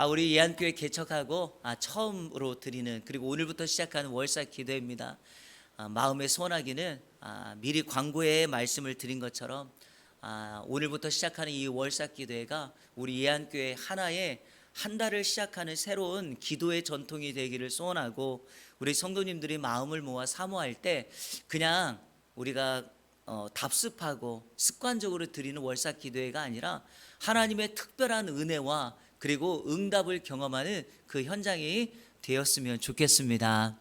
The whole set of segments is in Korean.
우리 예안교회 개척하고 처음으로 드리는, 그리고 오늘부터 시작하는 월사 기도회입니다. 마음의 소원하기는 미리 광고에 말씀을 드린 것처럼 오늘부터 시작하는 이 월사 기도회가 우리 예안교회 하나의 한 달을 시작하는 새로운 기도의 전통이 되기를 소원하고, 우리 성도님들이 마음을 모아 사모할 때 그냥 우리가 답습하고 습관적으로 드리는 월사 기도회가 아니라 하나님의 특별한 은혜와 그리고 응답을 경험하는 그 현장이 되었으면 좋겠습니다.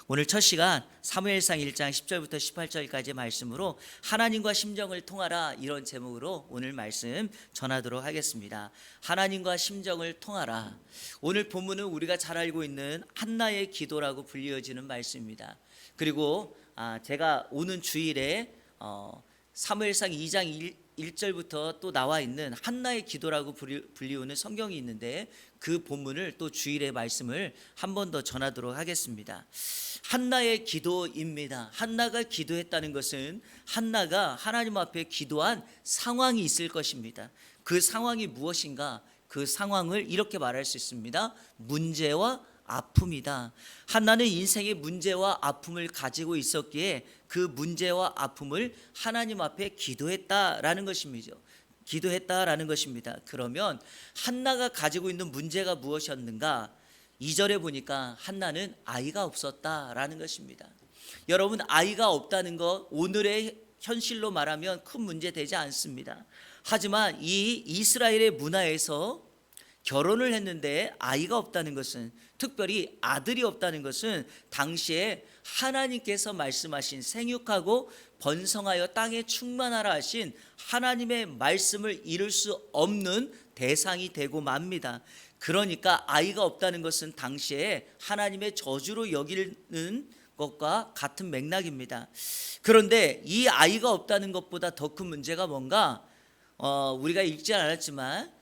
오늘 첫 시간 사무엘상 1장 10절부터 18절까지의 말씀으로 하나님과 심정을 통하라, 이런 제목으로 오늘 말씀 전하도록 하겠습니다. 하나님과 심정을 통하라. 오늘 본문은 우리가 잘 알고 있는 한나의 기도라고 불리어지는 말씀입니다. 그리고 제가 오는 주일에 사무엘상 2장 1절부터 또 나와 있는 한나의 기도라고 불리우는 성경이 있는데, 그 본문을 또 주일의 말씀을 한 번 더 전하도록 하겠습니다. 한나의 기도입니다. 한나가 기도했다는 것은 한나가 하나님 앞에 기도한 상황이 있을 것입니다. 그 상황이 무엇인가? 그 상황을 이렇게 말할 수 있습니다. 문제와 아픔이다. 한나는 인생의 문제와 아픔을 가지고 있었기에 그 문제와 아픔을 하나님 앞에 기도했다라는 것입니다. 그러면 한나가 가지고 있는 문제가 무엇이었는가? 2절에 보니까 한나는 아이가 없었다라는 것입니다. 여러분, 아이가 없다는 것 오늘의 현실로 말하면 큰 문제 되지 않습니다. 하지만 이 이스라엘의 문화에서 결혼을 했는데 아이가 없다는 것은, 특별히 아들이 없다는 것은 당시에 하나님께서 말씀하신 생육하고 번성하여 땅에 충만하라 하신 하나님의 말씀을 이룰 수 없는 대상이 되고 맙니다. 그러니까 아이가 없다는 것은 당시에 하나님의 저주로 여기는 것과 같은 맥락입니다. 그런데 이 아이가 없다는 것보다 더 큰 문제가 뭔가, 우리가 읽지 않았지만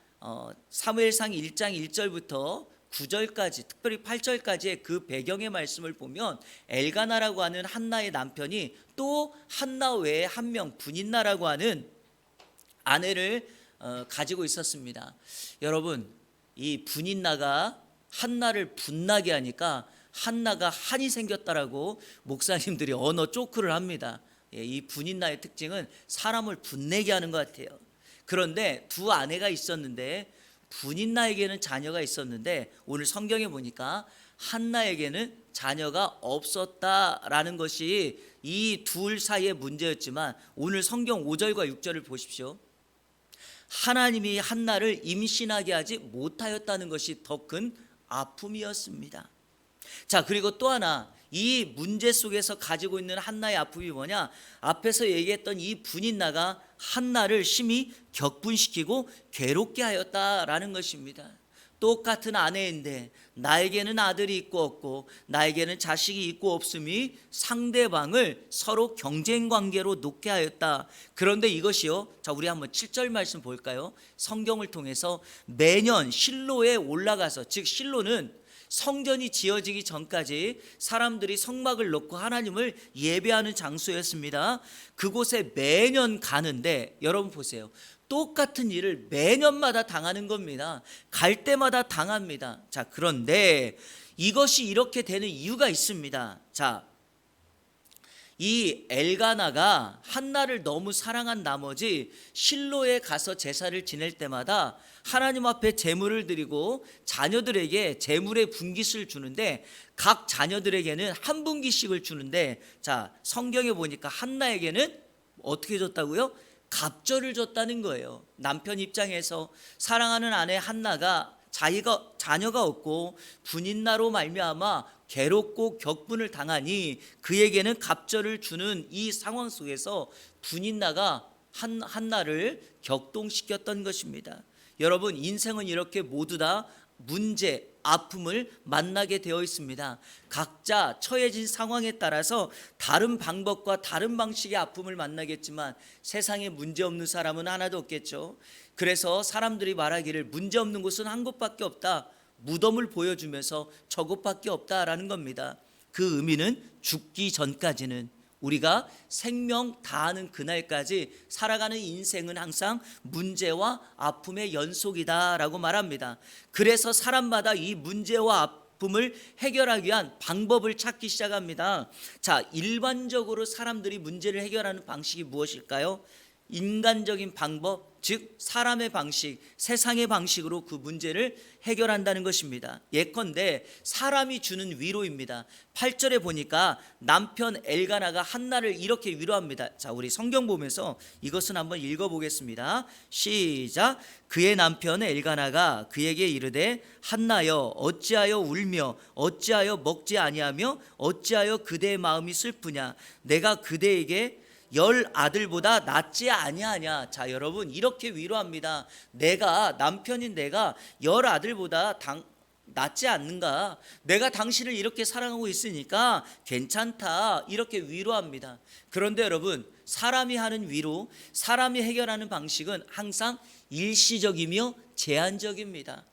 사무엘상 1장 1절부터 9절까지, 특별히 8절까지의 그 배경의 말씀을 보면 엘가나라고 하는 한나의 남편이 또 한나 외에 한 명 분인나라고 하는 아내를 가지고 있었습니다. 여러분, 이 분인나가 한나를 분나게 하니까 한나가 한이 생겼다라고 목사님들이 언어 쪼크를 합니다. 이 분인나의 특징은 사람을 분내게 하는 것 같아요. 그런데 두 아내가 있었는데, 분인나에게는 자녀가 있었는데 오늘 성경에 보니까 한나에게는 자녀가 없었다라는 것이 이 둘 사이의 문제였지만, 오늘 성경 5절과 6절을 보십시오. 하나님이 한나를 임신하게 하지 못하였다는 것이 더 큰 아픔이었습니다. 자, 그리고 또 하나, 이 문제 속에서 가지고 있는 한나의 아픔이 뭐냐? 앞에서 얘기했던 이 분인나가 한나를 심히 격분시키고 괴롭게 하였다라는 것입니다. 똑같은 아내인데 나에게는 아들이 있고 없고 나에게는 자식이 있고 없음이 상대방을 서로 경쟁 관계로 놓게 하였다. 그런데 이것이요, 자, 우리 한번 7절 말씀 볼까요? 성경을 통해서 매년 실로에 올라가서, 즉 실로는 성전이 지어지기 전까지 사람들이 성막을 놓고 하나님을 예배하는 장소였습니다. 그곳에 매년 가는데, 여러분 보세요, 똑같은 일을 매년마다 당하는 겁니다. 갈 때마다 당합니다. 자, 그런데 이것이 이렇게 되는 이유가 있습니다. 자, 이 엘가나가 한나를 너무 사랑한 나머지 실로에 가서 제사를 지낼 때마다 하나님 앞에 제물을 드리고 자녀들에게 제물의 분깃을 주는데, 각 자녀들에게는 한 분깃씩을 주는데, 자, 성경에 보니까 한나에게는 어떻게 줬다고요? 갑절을 줬다는 거예요. 남편 입장에서 사랑하는 아내 한나가 자녀가 없고 분인나로 말미암아 괴롭고 격분을 당하니 그에게는 갑절을 주는 이 상황 속에서 분인나가 한나를 격동시켰던 것입니다. 여러분, 인생은 이렇게 모두 다 문제, 아픔을 만나게 되어 있습니다. 각자 처해진 상황에 따라서 다른 방법과 다른 방식의 아픔을 만나겠지만 세상에 문제 없는 사람은 하나도 없겠죠. 그래서 사람들이 말하기를 문제 없는 곳은 한 곳밖에 없다, 무덤을 보여주면서 저곳밖에 없다라는 겁니다. 그 의미는 죽기 전까지는, 우리가 생명 다하는 그날까지 살아가는 인생은 항상 문제와 아픔의 연속이다라고 말합니다. 그래서 사람마다 이 문제와 아픔을 해결하기 위한 방법을 찾기 시작합니다. 자, 일반적으로 사람들이 문제를 해결하는 방식이 무엇일까요? 인간적인 방법, 즉 사람의 방식, 세상의 방식으로 그 문제를 해결한다는 것입니다. 예컨대 사람이 주는 위로입니다. 8절에 보니까 남편 엘가나가 한나를 이렇게 위로합니다. 자, 우리 성경 보면서 이것은 한번 읽어보겠습니다. 시작. 그의 남편 엘가나가 그에게 이르되 한나여 어찌하여 울며 어찌하여 먹지 아니하며 어찌하여 그대의 마음이 슬프냐. 내가 그대에게 10 아들보다 낫지 아니하냐. 자, 여러분 이렇게 위로합니다. 남편인 내가 10 아들보다 낫지 않는가? 내가 당신을 이렇게 사랑하고 있으니까 괜찮다. 이렇게 위로합니다. 그런데 여러분, 사람이 하는 위로, 사람이 해결하는 방식은 항상 일시적이며 제한적입니다.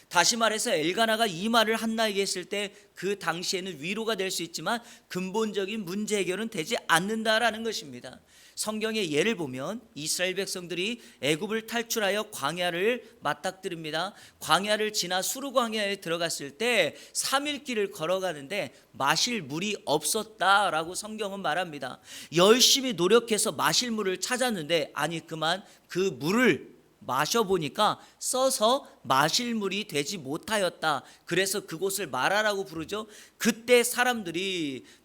다시 말해서 엘가나가 이 말을 한나에게 했을 때 그 당시에는 위로가 될 수 있지만 근본적인 문제 해결은 되지 않는다라는 것입니다. 성경의 예를 보면 이스라엘 백성들이 애굽을 탈출하여 광야를 맞닥뜨립니다. 광야를 지나 수르 광야에 들어갔을 때 3일 길을 걸어가는데 마실 물이 없었다라고 성경은 말합니다. 열심히 노력해서 마실 물을 찾았는데 아니 그만 그 물을 마셔보니까 써서 마실 물이 되지 못하였다. 그래서 그곳을 마라라고 부르죠. 그때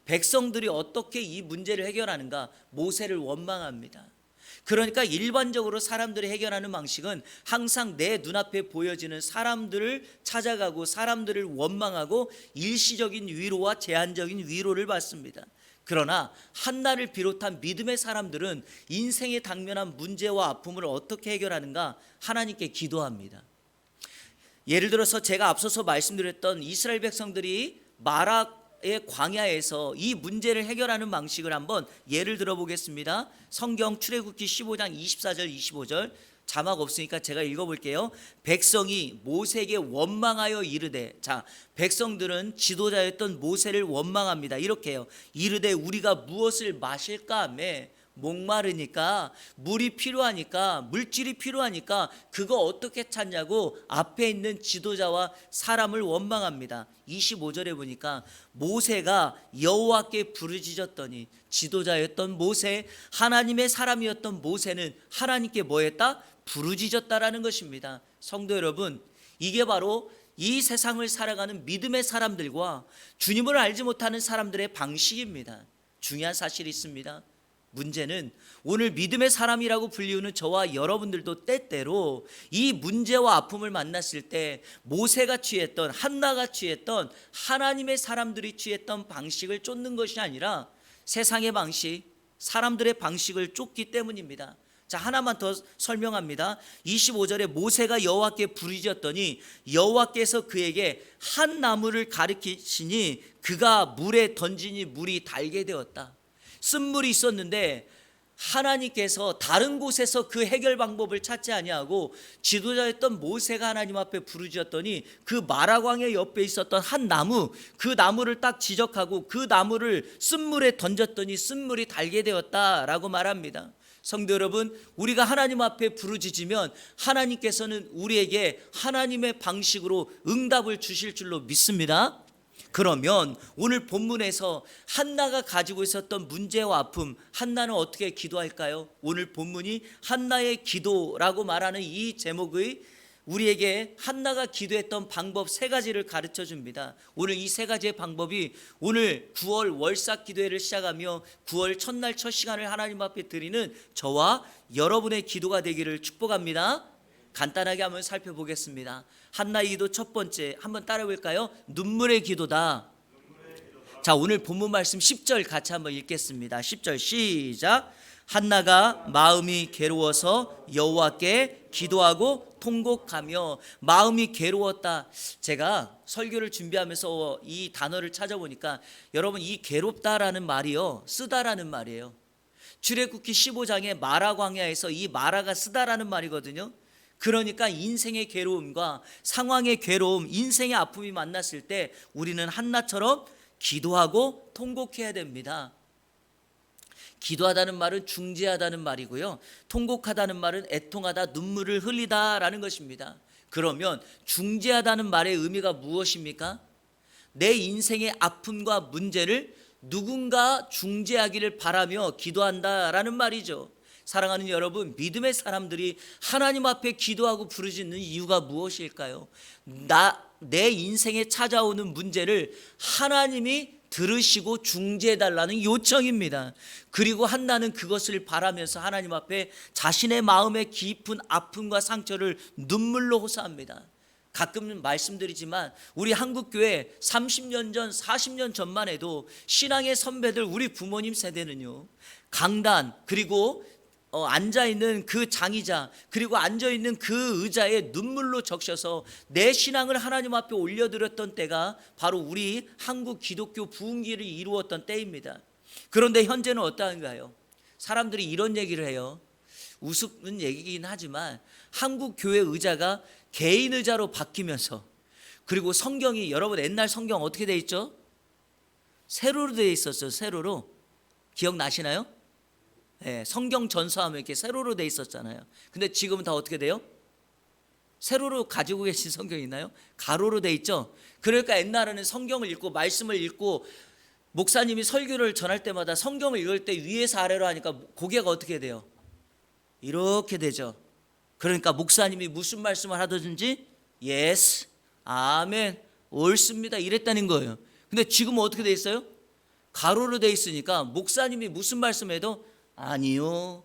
백성들이 어떻게 이 문제를 해결하는가? 모세를 원망합니다. 그러니까 일반적으로 사람들이 해결하는 방식은 항상 내 눈앞에 보여지는 사람들을 찾아가고 사람들을 원망하고 일시적인 위로와 제한적인 위로를 받습니다. 그러나 한나를 비롯한 믿음의 사람들은 인생에 당면한 문제와 아픔을 어떻게 해결하는가? 하나님께 기도합니다. 예를 들어서 제가 앞서서 말씀드렸던 이스라엘 백성들이 마라의 광야에서 이 문제를 해결하는 방식을 한번 예를 들어보겠습니다. 성경 출애굽기 15장 24절 25절 자막 없으니까 제가 읽어볼게요. 백성이 모세에게 원망하여 이르되, 자, 백성들은 지도자였던 모세를 원망합니다. 이렇게요. 이르되 우리가 무엇을 마실까 하매 목마르니까 물이 필요하니까 물질이 필요하니까 그거 어떻게 찾냐고 앞에 있는 지도자와 사람을 원망합니다. 25절에 보니까 모세가 여호와께 부르짖었더니 지도자였던 모세, 하나님의 사람이었던 모세는 하나님께 뭐했다? 부르짖었다라는 것입니다. 성도 여러분, 이게 바로 이 세상을 살아가는 믿음의 사람들과 주님을 알지 못하는 사람들의 방식입니다. 중요한 사실이 있습니다. 문제는 오늘 믿음의 사람이라고 불리우는 저와 여러분들도 때때로 이 문제와 아픔을 만났을 때 모세가 취했던, 한나가 취했던, 하나님의 사람들이 취했던 방식을 쫓는 것이 아니라 세상의 방식, 사람들의 방식을 쫓기 때문입니다. 자, 하나만 더 설명합니다. 25절에 모세가 여호와께 부르짖었더니 여호와께서 그에게 한 나무를 가리키시니 그가 물에 던지니 물이 달게 되었다. 쓴물이 있었는데 하나님께서 다른 곳에서 그 해결 방법을 찾지 아니하고 지도자였던 모세가 하나님 앞에 부르짖었더니 그 마라광야 옆에 있었던 한 나무, 그 나무를 딱 지적하고 그 나무를 쓴물에 던졌더니 쓴물이 달게 되었다라고 말합니다. 성도 여러분, 우리가 하나님 앞에 부르짖으면 하나님께서는 우리에게 하나님의 방식으로 응답을 주실 줄로 믿습니다. 그러면 오늘 본문에서 한나가 가지고 있었던 문제와 아픔, 한나는 어떻게 기도할까요? 오늘 본문이 한나의 기도라고 말하는 이 제목의 우리에게 한나가 기도했던 방법 3가지를 가르쳐 줍니다. 오늘 이 3가지의 방법이 오늘 9월 월삭 기도회를 시작하며 9월 첫날 첫 시간을 하나님 앞에 드리는 저와 여러분의 기도가 되기를 축복합니다. 간단하게 한번 살펴보겠습니다. 한나의 기도 첫 번째, 한번 따라 볼까요? 눈물의 기도다. 자, 오늘 본문 말씀 10절 같이 한번 읽겠습니다. 10절 시작. 한나가 마음이 괴로워서 여호와께 기도하고 통곡하며. 마음이 괴로웠다. 제가 설교를 준비하면서 이 단어를 찾아보니까 여러분, 이 괴롭다라는 말이요, 쓰다라는 말이에요. 출애굽기 15장에 마라 광야에서 이 마라가 쓰다라는 말이거든요. 그러니까 인생의 괴로움과 상황의 괴로움, 인생의 아픔이 만났을 때 우리는 한나처럼 기도하고 통곡해야 됩니다. 기도하다는 말은 중재하다는 말이고요. 통곡하다는 말은 애통하다, 눈물을 흘리다라는 것입니다. 그러면 중재하다는 말의 의미가 무엇입니까? 내 인생의 아픔과 문제를 누군가 중재하기를 바라며 기도한다라는 말이죠. 사랑하는 여러분, 믿음의 사람들이 하나님 앞에 기도하고 부르짖는 이유가 무엇일까요? 내 인생에 찾아오는 문제를 하나님이 들으시고 중재해달라는 요청입니다. 그리고 한나는 그것을 바라면서 하나님 앞에 자신의 마음의 깊은 아픔과 상처를 눈물로 호소합니다. 가끔 말씀드리지만 우리 한국교회 30년 전 40년 전만 해도 신앙의 선배들, 우리 부모님 세대는요, 강단 그리고 앉아있는 그 장의자, 그리고 앉아있는 그 의자에 눈물로 적셔서 내 신앙을 하나님 앞에 올려드렸던 때가 바로 우리 한국 기독교 부흥기를 이루었던 때입니다. 그런데 현재는 어떠한가요? 사람들이 이런 얘기를 해요. 우스운 얘기긴 하지만 한국 교회 의자가 개인 의자로 바뀌면서, 그리고 성경이, 여러분 옛날 성경 어떻게 돼 있죠? 세로로 돼 있었죠. 세로로. 기억나시나요? 네, 성경 전서하면 이렇게 세로로 돼 있었잖아요. 근데 지금은 다 어떻게 돼요? 세로로 가지고 계신 성경이 있나요? 가로로 돼 있죠. 그러니까 옛날에는 성경을 읽고 말씀을 읽고 목사님이 설교를 전할 때마다 성경을 읽을 때 위에서 아래로 하니까 고개가 어떻게 돼요? 이렇게 되죠. 그러니까 목사님이 무슨 말씀을 하든지 예스, 아멘, 옳습니다 이랬다는 거예요. 근데 지금은 어떻게 돼 있어요? 가로로 돼 있으니까 목사님이 무슨 말씀해도 아니요,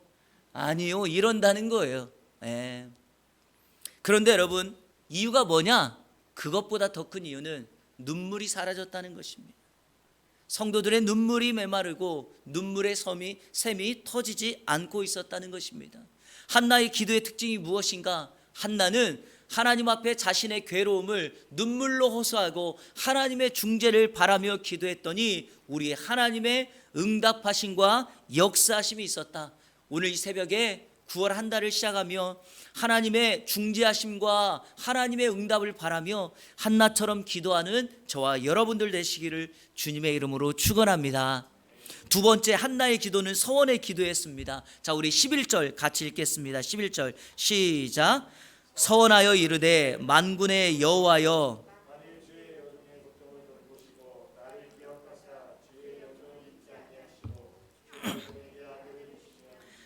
아니요 이런다는 거예요. 네. 그런데 여러분, 이유가 뭐냐? 그것보다 더 큰 이유는 눈물이 사라졌다는 것입니다. 성도들의 눈물이 메마르고 눈물의 샘이 터지지 않고 있었다는 것입니다. 한나의 기도의 특징이 무엇인가? 한나는 하나님 앞에 자신의 괴로움을 눈물로 호소하고 하나님의 중재를 바라며 기도했더니 우리 하나님의 응답하심과 역사하심이 있었다. 오늘 이 새벽에 9월 한 달을 시작하며 하나님의 중재하심과 하나님의 응답을 바라며 한나처럼 기도하는 저와 여러분들 되시기를 주님의 이름으로 축원합니다. 두 번째, 한나의 기도는 서원의 기도였습니다. 자, 우리 11절 같이 읽겠습니다. 11절 시작. 서원하여 이르되 만군의 여호와여,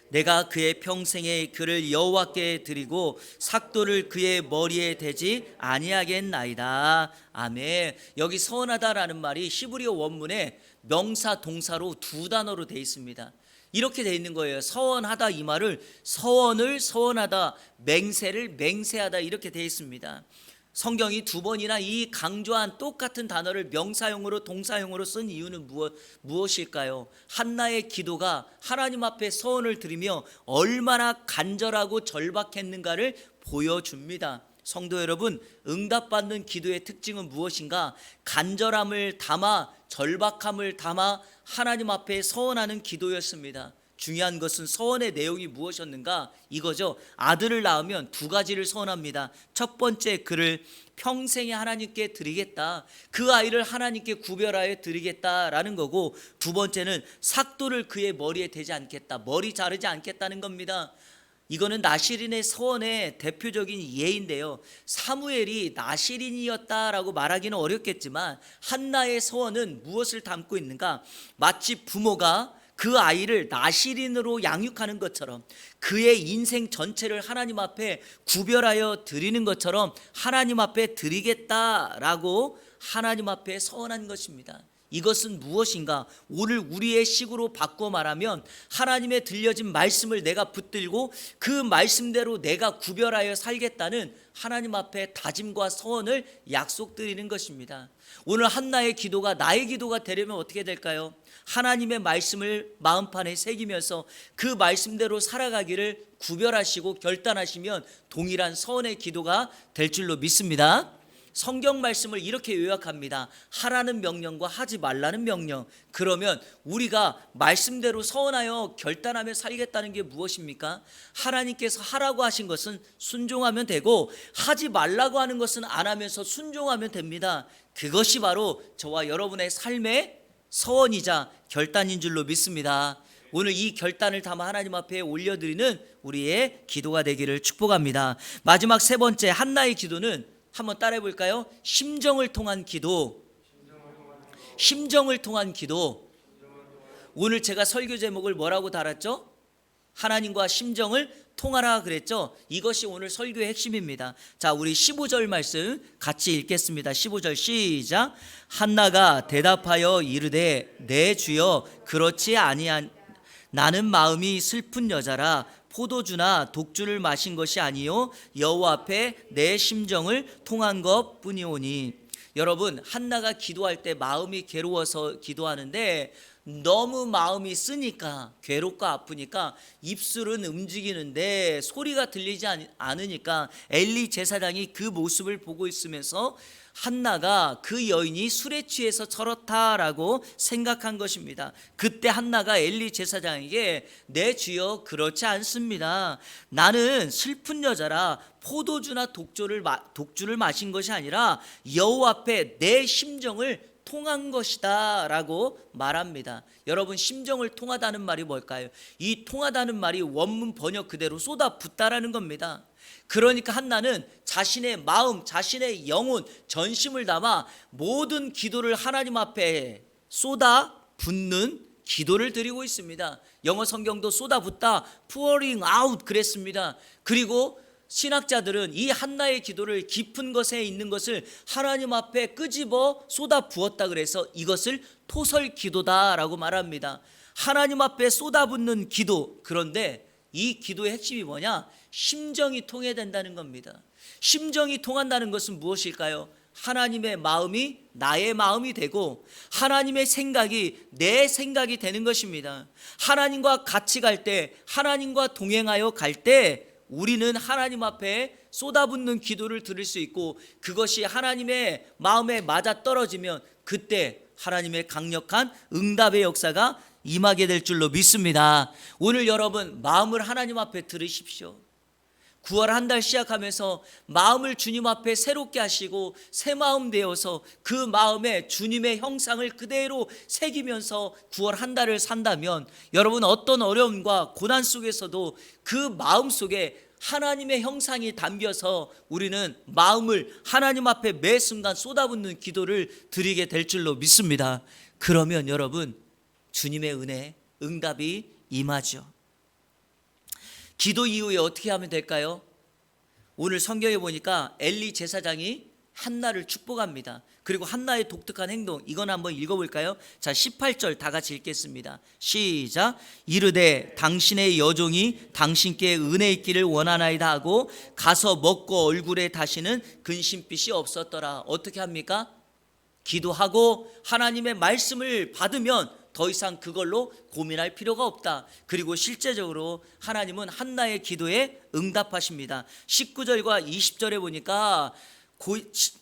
내가 그의 평생에 그를 여호와께 드리고 삭도를 그의 머리에 대지 아니하겠나이다. 아멘. 여기 서원하다라는 말이 히브리어 원문에 명사 동사로 두 단어로 되어 있습니다. 이렇게 되어 있는 거예요. 서원하다, 이 말을 서원을 서원하다, 맹세를 맹세하다 이렇게 되어 있습니다. 성경이 두 번이나 이 강조한 똑같은 단어를 명사용으로 동사용으로 쓴 이유는 무엇일까요? 한나의 기도가 하나님 앞에 서원을 드리며 얼마나 간절하고 절박했는가를 보여줍니다. 성도 여러분, 응답받는 기도의 특징은 무엇인가? 간절함을 담아, 절박함을 담아 하나님 앞에 서원하는 기도였습니다. 중요한 것은 서원의 내용이 무엇이었는가? 이거죠. 아들을 낳으면 두 가지를 서원합니다. 첫 번째, 그를 평생에 하나님께 드리겠다. 그 아이를 하나님께 구별하여 드리겠다라는 거고, 두 번째는 삭도를 그의 머리에 대지 않겠다. 머리 자르지 않겠다는 겁니다. 이거는 나시린의 서원의 대표적인 예인데요. 사무엘이 나시린이었다라고 말하기는 어렵겠지만 한나의 서원은 무엇을 담고 있는가? 마치 부모가 그 아이를 나시린으로 양육하는 것처럼, 그의 인생 전체를 하나님 앞에 구별하여 드리는 것처럼 하나님 앞에 드리겠다라고 하나님 앞에 서원한 것입니다. 이것은 무엇인가? 오늘 우리의 식으로 바꿔 말하면 하나님의 들려진 말씀을 내가 붙들고 그 말씀대로 내가 구별하여 살겠다는 하나님 앞에 다짐과 서원을 약속드리는 것입니다. 오늘 한나의 기도가 나의 기도가 되려면 어떻게 될까요? 하나님의 말씀을 마음판에 새기면서 그 말씀대로 살아가기를 구별하시고 결단하시면 동일한 서원의 기도가 될 줄로 믿습니다. 성경 말씀을 이렇게 요약합니다. 하라는 명령과 하지 말라는 명령. 그러면 우리가 말씀대로 서원하여 결단하며 살겠다는 게 무엇입니까? 하나님께서 하라고 하신 것은 순종하면 되고, 하지 말라고 하는 것은 안 하면서 순종하면 됩니다. 그것이 바로 저와 여러분의 삶의 서원이자 결단인 줄로 믿습니다. 오늘 이 결단을 담아 하나님 앞에 올려드리는 우리의 기도가 되기를 축복합니다. 마지막 세 번째 한나의 기도는 한번 따라해 볼까요? 심정을 통한 기도. 심정을 통한 기도. 오늘 제가 설교 제목을 뭐라고 달았죠? 하나님과 심정을 통하라 그랬죠? 이것이 오늘 설교의 핵심입니다. 자, 우리 15절 말씀 같이 읽겠습니다. 15절 시작. 한나가 대답하여 이르되 내 주여 그렇지 아니한 나는 마음이 슬픈 여자라 포도주나 독주를 마신 것이 아니요 여호와 앞에 내 심정을 통한 것뿐이오니. 여러분, 한나가 기도할 때 마음이 괴로워서 기도하는데 너무 마음이 쓰니까, 괴롭고 아프니까 입술은 움직이는데 소리가 들리지 않으니까 엘리 제사장이 그 모습을 보고 있으면서 한나가 그 여인이 술에 취해서 저렇다라고 생각한 것입니다. 그때 한나가 엘리 제사장에게 내 주여 그렇지 않습니다. 나는 슬픈 여자라 포도주나 독주를 마신 것이 아니라 여호와 앞에 내 심정을 통한 것이다 라고 말합니다. 여러분, 심정을 통하다는 말이 뭘까요? 이 통하다는 말이 원문 번역 그대로 쏟아붓다라는 겁니다. 그러니까 한나는 자신의 마음, 자신의 영혼, 전심을 담아 모든 기도를 하나님 앞에 쏟아붓는 기도를 드리고 있습니다. 영어 성경도 쏟아붓다, pouring out 그랬습니다. 그리고 신학자들은 이 한나의 기도를 깊은 것에 있는 것을 하나님 앞에 끄집어 쏟아 부었다 그래서 이것을 토설 기도다라고 말합니다. 하나님 앞에 쏟아붓는 기도. 그런데 이 기도의 핵심이 뭐냐? 심정이 통해야 된다는 겁니다. 심정이 통한다는 것은 무엇일까요? 하나님의 마음이 나의 마음이 되고 하나님의 생각이 내 생각이 되는 것입니다. 하나님과 같이 갈 때, 하나님과 동행하여 갈 때 우리는 하나님 앞에 쏟아붓는 기도를 들을 수 있고 그것이 하나님의 마음에 맞아떨어지면 그때 하나님의 강력한 응답의 역사가 임하게 될 줄로 믿습니다. 오늘 여러분 마음을 하나님 앞에 들으십시오. 9월 한 달 시작하면서 마음을 주님 앞에 새롭게 하시고 새 마음 되어서 그 마음에 주님의 형상을 그대로 새기면서 9월 한 달을 산다면 여러분 어떤 어려움과 고난 속에서도 그 마음 속에 하나님의 형상이 담겨서 우리는 마음을 하나님 앞에 매 순간 쏟아붓는 기도를 드리게 될 줄로 믿습니다. 그러면 여러분 주님의 은혜, 응답이 임하죠. 기도 이후에 어떻게 하면 될까요? 오늘 성경에 보니까 엘리 제사장이 한나를 축복합니다. 그리고 한나의 독특한 행동, 이건 한번 읽어볼까요? 자, 18절 다 같이 읽겠습니다. 시작. 이르되 당신의 여종이 당신께 은혜 있기를 원하나이다 하고 가서 먹고 얼굴에 다시는 근심빛이 없었더라. 어떻게 합니까? 기도하고 하나님의 말씀을 받으면 더 이상 그걸로 고민할 필요가 없다. 그리고 실제적으로 하나님은 한나의 기도에 응답하십니다. 19절과 20절에 보니까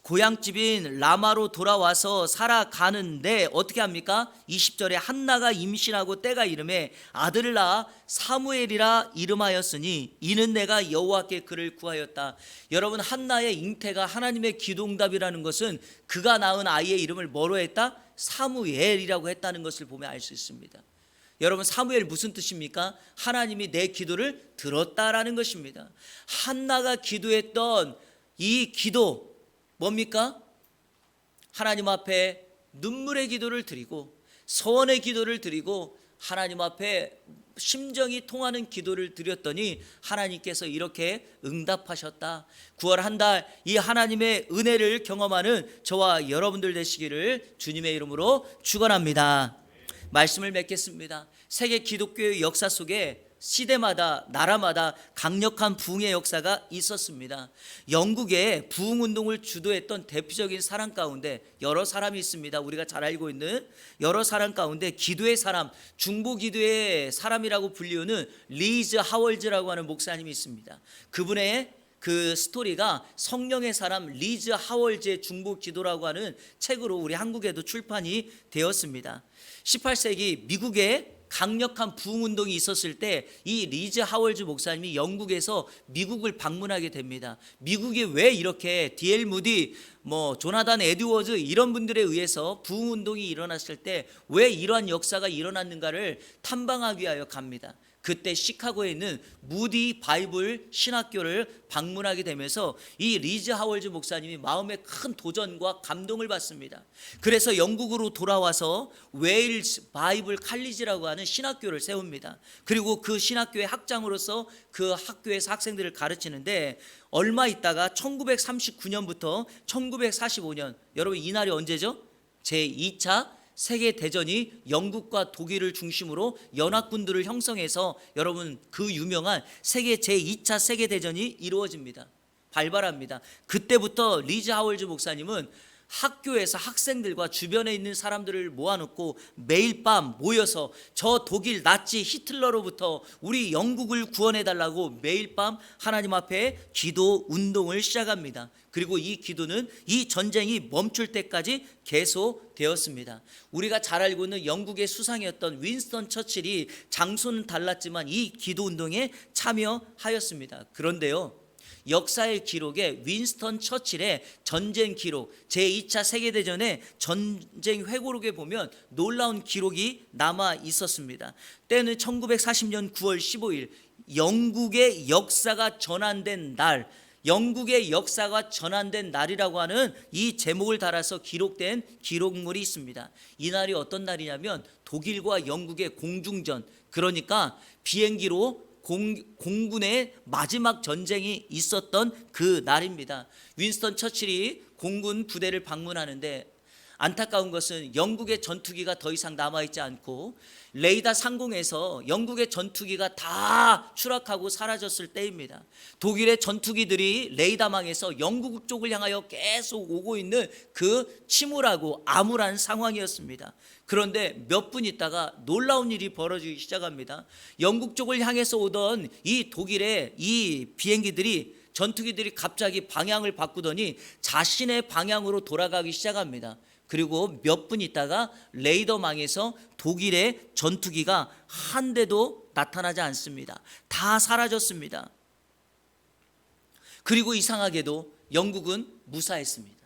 고향집인 라마로 돌아와서 살아가는데 어떻게 합니까? 20절에 한나가 임신하고 때가 이름에 아들을 낳아 사무엘이라 이름하였으니 이는 내가 여호와께 그를 구하였다. 여러분, 한나의 잉태가 하나님의 기도 응답이라는 것은 그가 낳은 아이의 이름을 뭐로 했다? 사무엘이라고 했다는 것을 보면 알 수 있습니다. 여러분, 사무엘 무슨 뜻입니까? 하나님이 내 기도를 들었다라는 것입니다. 한나가 기도했던 이 기도 뭡니까? 하나님 앞에 눈물의 기도를 드리고 서원의 기도를 드리고 하나님 앞에 심정이 통하는 기도를 드렸더니 하나님께서 이렇게 응답하셨다. 9월 한 달 이 하나님의 은혜를 경험하는 저와 여러분들 되시기를 주님의 이름으로 축원합니다. 말씀을 맺겠습니다. 세계 기독교의 역사 속에 시대마다 나라마다 강력한 부흥의 역사가 있었습니다. 영국의 부흥운동을 주도했던 대표적인 사람 가운데 여러 사람이 있습니다. 우리가 잘 알고 있는 여러 사람 가운데 기도의 사람, 중보 기도의 사람이라고 불리우는 리즈 하월즈라고 하는 목사님이 있습니다. 그분의 그 스토리가 성령의 사람 리즈 하월즈의 중보 기도라고 하는 책으로 우리 한국에도 출판이 되었습니다. 18세기 미국의 강력한 부흥운동이 있었을 때 이 리즈 하월즈 목사님이 영국에서 미국을 방문하게 됩니다. 미국이 왜 이렇게 D.L. 무디, 조나단 에드워즈 이런 분들에 의해서 부흥운동이 일어났을 때 왜 이러한 역사가 일어났는가를 탐방하기 위하여 갑니다. 그때 시카고에 있는 무디 바이블 신학교를 방문하게 되면서 이 리즈 하월즈 목사님이 마음에 큰 도전과 감동을 받습니다. 그래서 영국으로 돌아와서 웨일스 바이블 칼리지라고 하는 신학교를 세웁니다. 그리고 그 신학교의 학장으로서 그 학교에서 학생들을 가르치는데, 얼마 있다가 1939년부터 1945년, 여러분 이 날이 언제죠? 제2차 세계대전이 영국과 독일을 중심으로 연합군들을 형성해서 여러분 그 유명한 세계 제2차 세계대전이 이루어집니다. 발발합니다. 그때부터 리즈 하월즈 목사님은 학교에서 학생들과 주변에 있는 사람들을 모아놓고 매일 밤 모여서 저 독일 나치 히틀러로부터 우리 영국을 구원해달라고 매일 밤 하나님 앞에 기도 운동을 시작합니다. 그리고 이 기도는 이 전쟁이 멈출 때까지 계속되었습니다. 우리가 잘 알고 있는 영국의 수상이었던 윈스턴 처칠이 장소는 달랐지만 이 기도 운동에 참여하였습니다. 그런데요, 역사의 기록에 윈스턴 처칠의 전쟁 기록, 제2차 세계대전의 전쟁 회고록에 보면 놀라운 기록이 남아 있었습니다. 때는 1940년 9월 15일 영국의 역사가 전환된 날, 영국의 역사가 전환된 날이라고 하는 이 제목을 달아서 기록된 기록물이 있습니다. 이 날이 어떤 날이냐면 독일과 영국의 공중전, 그러니까 비행기로 공군의 마지막 전쟁이 있었던 그 날입니다. 윈스턴 처칠이 공군 부대를 방문하는데 안타까운 것은 영국의 전투기가 더 이상 남아있지 않고 레이다 상공에서 영국의 전투기가 다 추락하고 사라졌을 때입니다. 독일의 전투기들이 레이다망에서 영국 쪽을 향하여 계속 오고 있는 그 침울하고 암울한 상황이었습니다. 그런데 몇 분 있다가 놀라운 일이 벌어지기 시작합니다. 영국 쪽을 향해서 오던 이 독일의 이 비행기들이, 전투기들이 갑자기 방향을 바꾸더니 자신의 방향으로 돌아가기 시작합니다. 그리고 몇 분 있다가 레이더망에서 독일의 전투기가 한 대도 나타나지 않습니다. 다 사라졌습니다. 그리고 이상하게도 영국은 무사했습니다.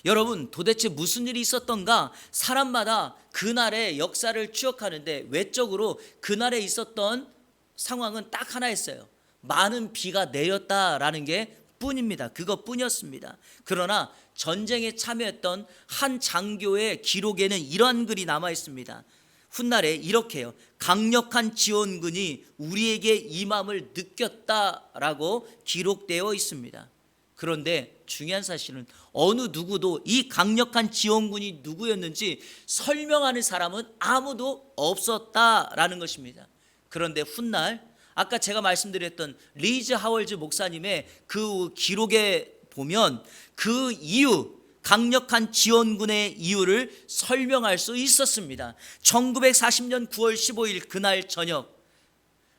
여러분, 도대체 무슨 일이 있었던가? 사람마다 그날의 역사를 추억하는데 외적으로 그날에 있었던 상황은 딱 하나였어요. 많은 비가 내렸다라는 게 뿐입니다. 그것뿐이었습니다. 그러나 전쟁에 참여했던 한 장교의 기록에는 이러한 글이 남아 있습니다. 훗날에 이렇게요. 강력한 지원군이 우리에게 임함을 느꼈다라고 기록되어 있습니다. 그런데 중요한 사실은 어느 누구도 이 강력한 지원군이 누구였는지 설명하는 사람은 아무도 없었다라는 것입니다. 그런데 훗날 아까 제가 말씀드렸던 리즈 하월즈 목사님의 그 기록에 보면 그 이유, 강력한 지원군의 이유를 설명할 수 있었습니다. 1940년 9월 15일 그날 저녁,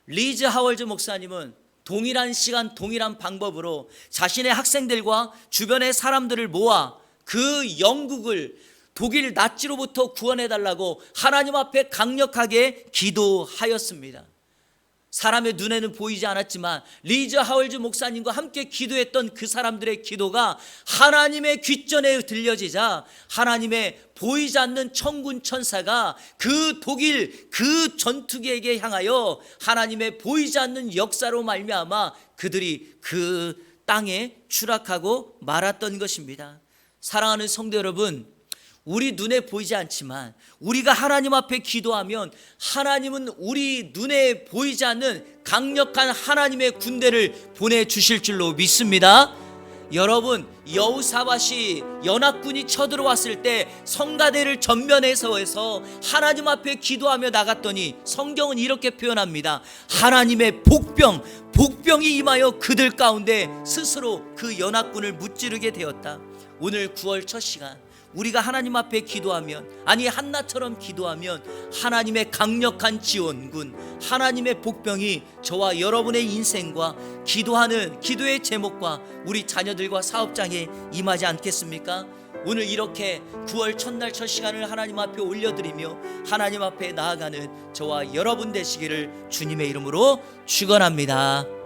리즈 하월즈 목사님은 동일한 시간 동일한 방법으로 자신의 학생들과 주변의 사람들을 모아 그 영국을 독일 나치로부터 구원해달라고 하나님 앞에 강력하게 기도하였습니다. 사람의 눈에는 보이지 않았지만 리즈 하월즈 목사님과 함께 기도했던 그 사람들의 기도가 하나님의 귓전에 들려지자 하나님의 보이지 않는 천군 천사가 그 독일 그 전투기에게 향하여 하나님의 보이지 않는 역사로 말미암아 그들이 그 땅에 추락하고 말았던 것입니다. 사랑하는 성도 여러분, 우리 눈에 보이지 않지만 우리가 하나님 앞에 기도하면 하나님은 우리 눈에 보이지 않는 강력한 하나님의 군대를 보내주실 줄로 믿습니다. 여러분, 여호사밧이 연합군이 쳐들어왔을 때 성가대를 전면에 서서 하나님 앞에 기도하며 나갔더니 성경은 이렇게 표현합니다. 하나님의 복병이 임하여 그들 가운데 스스로 그 연합군을 무찌르게 되었다. 오늘 9월 첫 시간 우리가 하나님 앞에 기도하면, 아니 한나처럼 기도하면 하나님의 강력한 지원군, 하나님의 복병이 저와 여러분의 인생과 기도하는 기도의 제목과 우리 자녀들과 사업장에 임하지 않겠습니까? 오늘 이렇게 9월 첫날 첫 시간을 하나님 앞에 올려드리며 하나님 앞에 나아가는 저와 여러분 되시기를 주님의 이름으로 축원합니다.